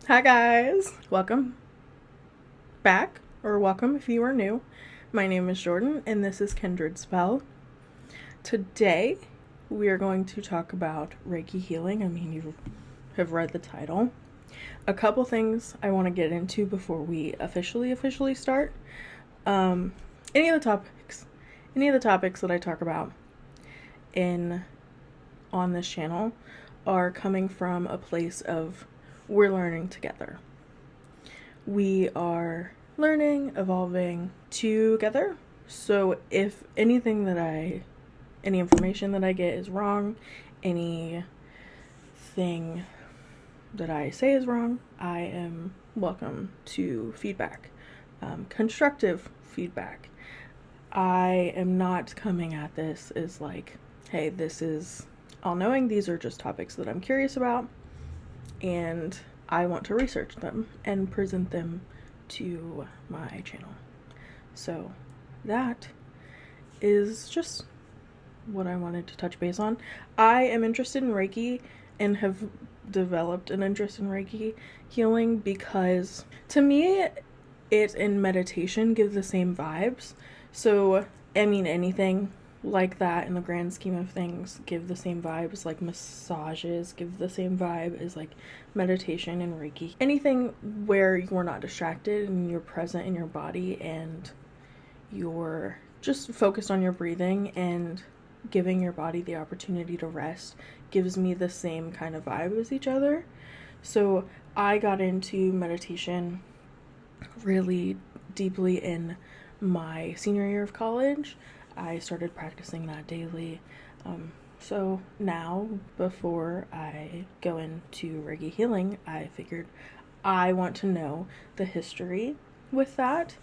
Hi guys, welcome back, or welcome if you are new. My name is Jordan and this is Kindred Spell. Today we are going to talk about Reiki Healing. I mean, you have read the title. A couple things I want to get into before we officially start. Any of the topics that I talk about on this channel are coming from a place of we're learning together. We are learning, evolving together. So if any information that I get is wrong, anything that I say is wrong, I am welcome to feedback, constructive feedback. I am not coming at this as like, hey, this is all knowing. These are just topics that I'm curious about, and I want to research them and present them to my channel. So that is just what I wanted to touch base on. I am interested in Reiki and have developed an interest in Reiki healing because to me it and meditation give the same vibes. So I mean, anything like that in the grand scheme of things give the same vibes. Like massages give the same vibe as like meditation and Reiki. Anything where you're not distracted and you're present in your body and you're just focused on your breathing and giving your body the opportunity to rest gives me the same kind of vibe as each other. So I got into meditation really deeply in my senior year of college. I started practicing that daily. So now, before I go into Reiki Healing, I figured I want to know the history with that,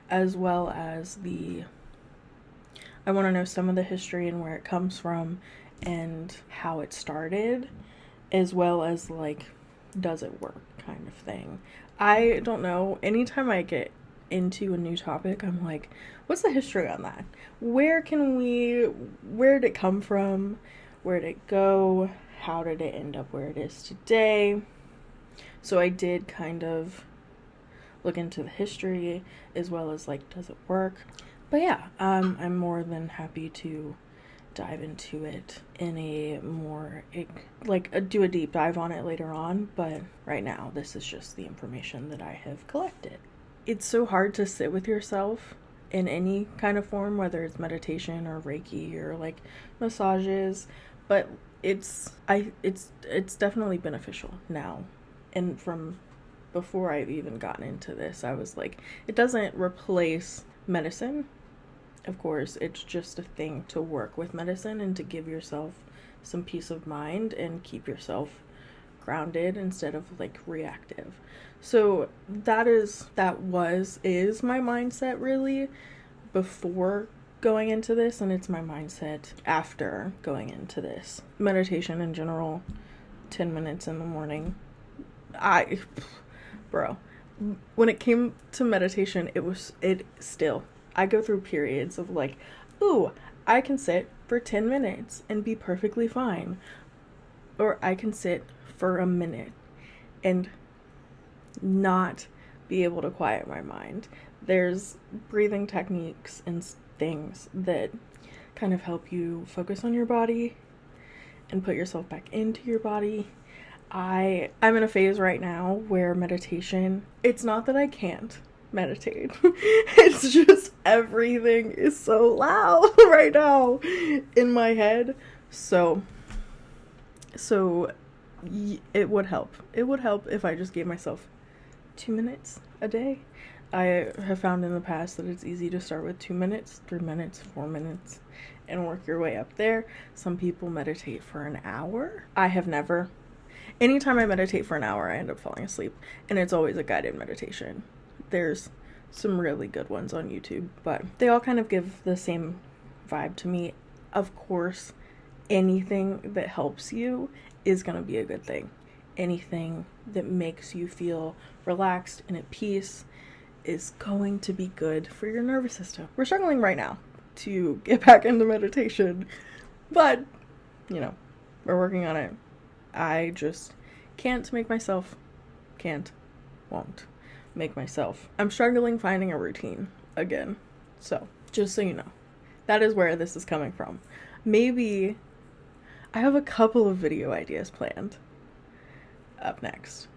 as well as I want to know some of the history and where it comes from and how it started, as well as like, does it work kind of thing. I don't know. Anytime I get into a new topic, I'm like, what's the history on that? Where did it come from? Where did it go? How did it end up where it is today? So I did kind of look into the history as well as like, does it work? But yeah, I'm more than happy to dive into it in a more, do a deep dive on it later on. But right now, this is just the information that I have collected. It's so hard to sit with yourself in any kind of form, whether it's meditation or Reiki or like massages, but it's definitely beneficial now. And from before I've even gotten into this, I was like, it doesn't replace medicine. Of course, it's just a thing to work with medicine and to give yourself some peace of mind and keep yourself grounded instead of like reactive. So is my mindset really before going into this, and it's my mindset after going into this. Meditation in general, 10 minutes in the morning. When it came to meditation, I go through periods of like, ooh, I can sit for 10 minutes and be perfectly fine. Or I can sit for a minute and not be able to quiet my mind. There's breathing techniques and things that kind of help you focus on your body and put yourself back into your body. I'm in a phase right now where meditation, it's not that I can't meditate. It's just everything is so loud right now in my head. So it would help. It would help if I just gave myself 2 minutes a day. I have found in the past that it's easy to start with 2 minutes, 3 minutes, 4 minutes, and work your way up there. Some people meditate for an hour. I have never. Anytime I meditate for an hour, I end up falling asleep, and it's always a guided meditation. There's some really good ones on YouTube, but they all kind of give the same vibe to me. Of course, anything that helps you is going to be a good thing. Anything that makes you feel relaxed and at peace is going to be good for your nervous system. We're struggling right now to get back into meditation, but, we're working on it. I just can't won't make myself. I'm struggling finding a routine again. So, just so you know, that is where this is coming from. Maybe I have a couple of video ideas planned up next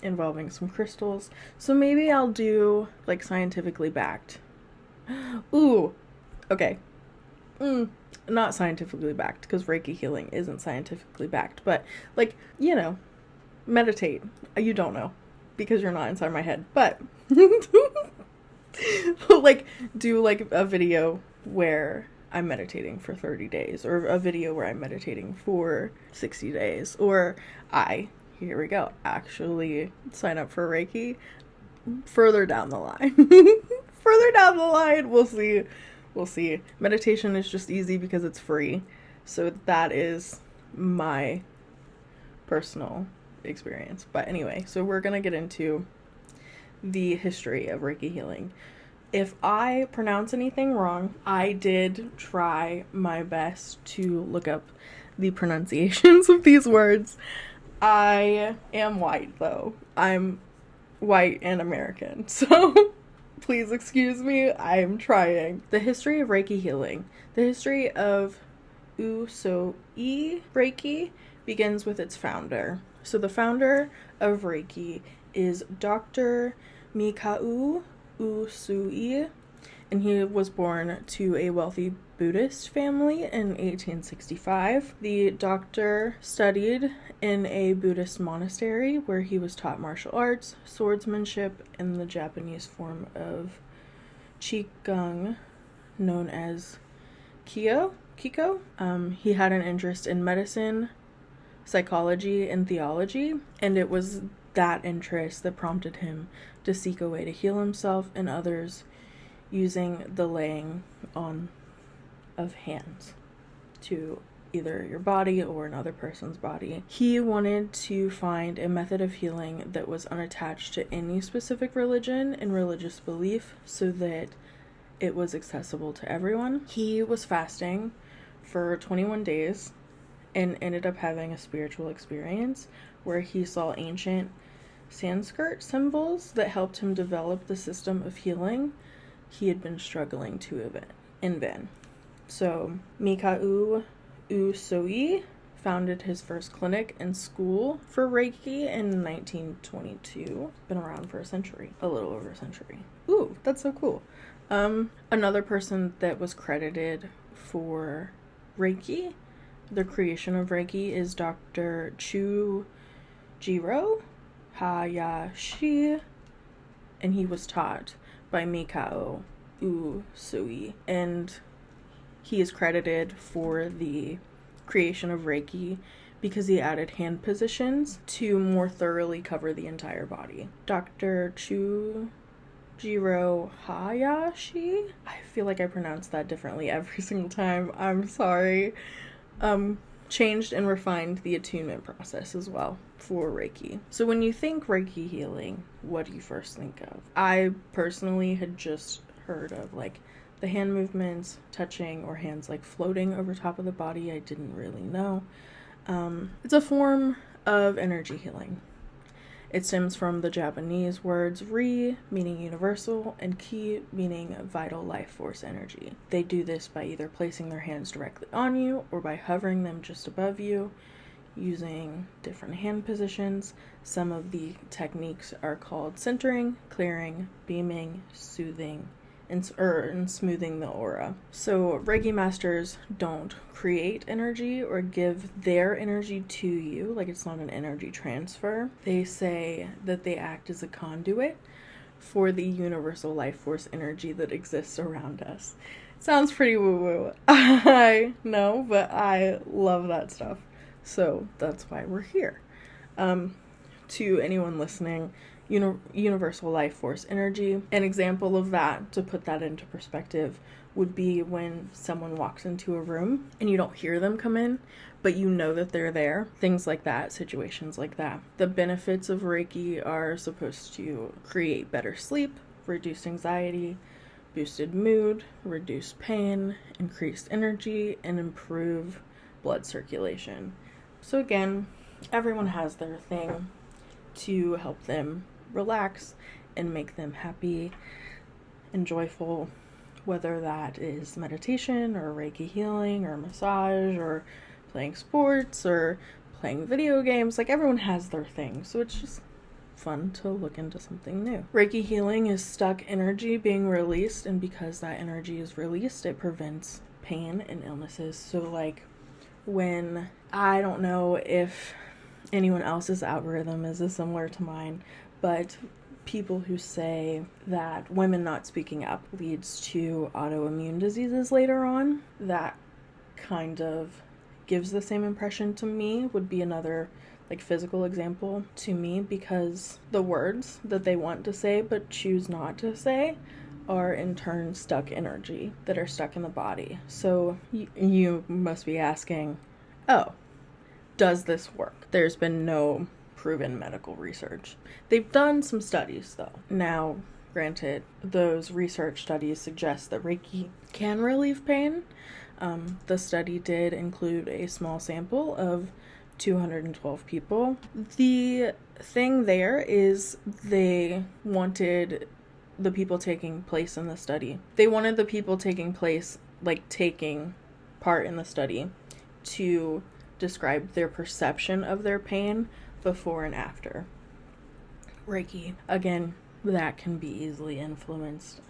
involving some crystals. So maybe I'll do like scientifically backed. Ooh, okay. Not scientifically backed, because Reiki healing isn't scientifically backed, but like, you know, meditate. You don't know because you're not inside my head, but like do like a video where I'm meditating for 30 days, or a video where I'm meditating for 60 days, or here we go, actually sign up for Reiki further down the line. Further down the line, we'll see. Meditation is just easy because it's free. So that is my personal experience. But anyway, so we're going to get into the history of Reiki healing. If I pronounce anything wrong, I did try my best to look up the pronunciations of these words. I am white, though. I'm white and American, so please excuse me, I'm trying. The history of Reiki healing. The history of Usui Reiki begins with its founder. So the founder of Reiki is Dr. Mikao Usui, and he was born to a wealthy Buddhist family in 1865. The doctor studied in a Buddhist monastery where he was taught martial arts, swordsmanship, and the Japanese form of Qigong known as Kiko. He had an interest in medicine, psychology, and theology, and it was that interest that prompted him to seek a way to heal himself and others using the laying on of hands to either your body or another person's body. He wanted to find a method of healing that was unattached to any specific religion and religious belief so that it was accessible to everyone. He was fasting for 21 days and ended up having a spiritual experience where he saw ancient Sanskrit symbols that helped him develop the system of healing he had been struggling to invent. So Mikao Usui founded his first clinic and school for Reiki in 1922. Been around for a little over a century. Ooh, that's so cool. Another person that was credited for Reiki, the creation of Reiki, is Dr. Chujiro Hayashi, and he was taught by Mikao Usui, and he is credited for the creation of Reiki because he added hand positions to more thoroughly cover the entire body. Dr. Chujiro Hayashi, I feel like I pronounce that differently every single time, I'm sorry, changed and refined the attunement process as well for Reiki. So when you think Reiki healing, what do you first think of? I personally had just heard of like the hand movements, touching, or hands like floating over top of the body. I didn't really know. It's a form of energy healing. It stems from the Japanese words Ri, meaning universal, and Ki, meaning vital life force energy. They do this by either placing their hands directly on you or by hovering them just above you, using different hand positions. Some of the techniques are called centering, clearing, beaming, soothing, and smoothing the aura. So Reiki masters don't create energy or give their energy to you, like it's not an energy transfer. They say that they act as a conduit for the universal life force energy that exists around us. Sounds pretty woo-woo. I know, but I love that stuff. So that's why we're here. To anyone listening, universal life force energy. An example of that, to put that into perspective, would be when someone walks into a room and you don't hear them come in, but you know that they're there. Things like that, situations like that. The benefits of Reiki are supposed to create better sleep, reduce anxiety, boosted mood, reduce pain, increased energy, and improve blood circulation. So again, everyone has their thing to help them relax and make them happy and joyful, whether that is meditation or Reiki healing or massage or playing sports or playing video games. Like, everyone has their thing, so it's just fun to look into something new. Reiki healing is stuck energy being released, and because that energy is released, it prevents pain and illnesses. So like, when, I don't know if anyone else's algorithm is similar to mine, but people who say that women not speaking up leads to autoimmune diseases later on, that kind of gives the same impression to me. Would be another like physical example to me, because the words that they want to say but choose not to say are in turn stuck energy that are stuck in the body. So you must be asking, oh, does this work? There's been no proven medical research. They've done some studies though. Now, granted, those research studies suggest that Reiki can relieve pain. The study did include a small sample of 212 people. The thing there is they wanted the people taking place in the study. They wanted the people taking part in the study to describe their perception of their pain before and after. Reiki, again, that can be easily influenced.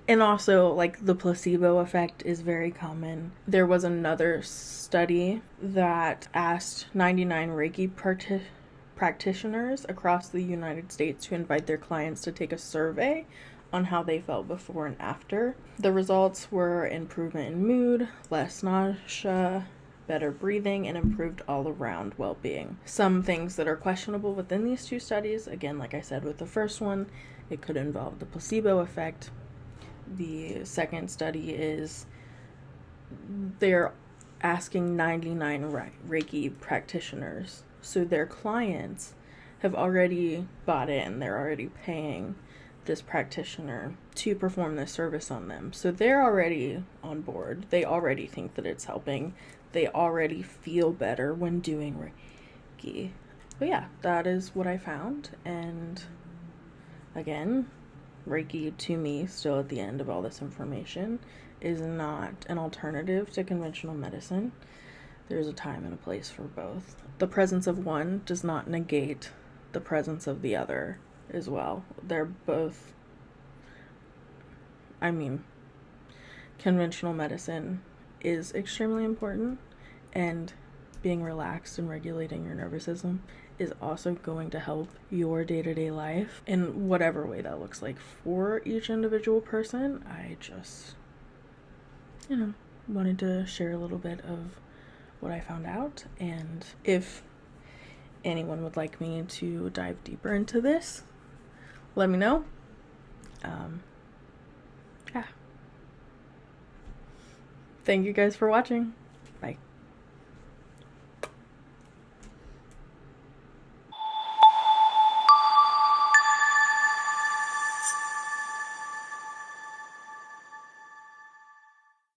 And also, like, the placebo effect is very common. There was another study that asked 99 Reiki practitioners across the United States to invite their clients to take a survey on how they felt before and after. The results were improvement in mood, less nausea, better breathing, and improved all-around well-being. Some things that are questionable within these two studies, again, like I said with the first one, it could involve the placebo effect. The second study is they're asking 99 Reiki practitioners. So their clients have already bought in. They're already paying this practitioner to perform this service on them. So they're already on board. They already think that it's helping. They already feel better when doing Reiki. But yeah, that is what I found. And again, Reiki, to me, still at the end of all this information, is not an alternative to conventional medicine. There's a time and a place for both. The presence of one does not negate the presence of the other as well. They're both, conventional medicine is extremely important, and being relaxed and regulating your nervous system is also going to help your day-to-day life in whatever way that looks like for each individual person. I just, wanted to share a little bit of what I found out, and if anyone would like me to dive deeper into this, let me know. Yeah. Thank you guys for watching.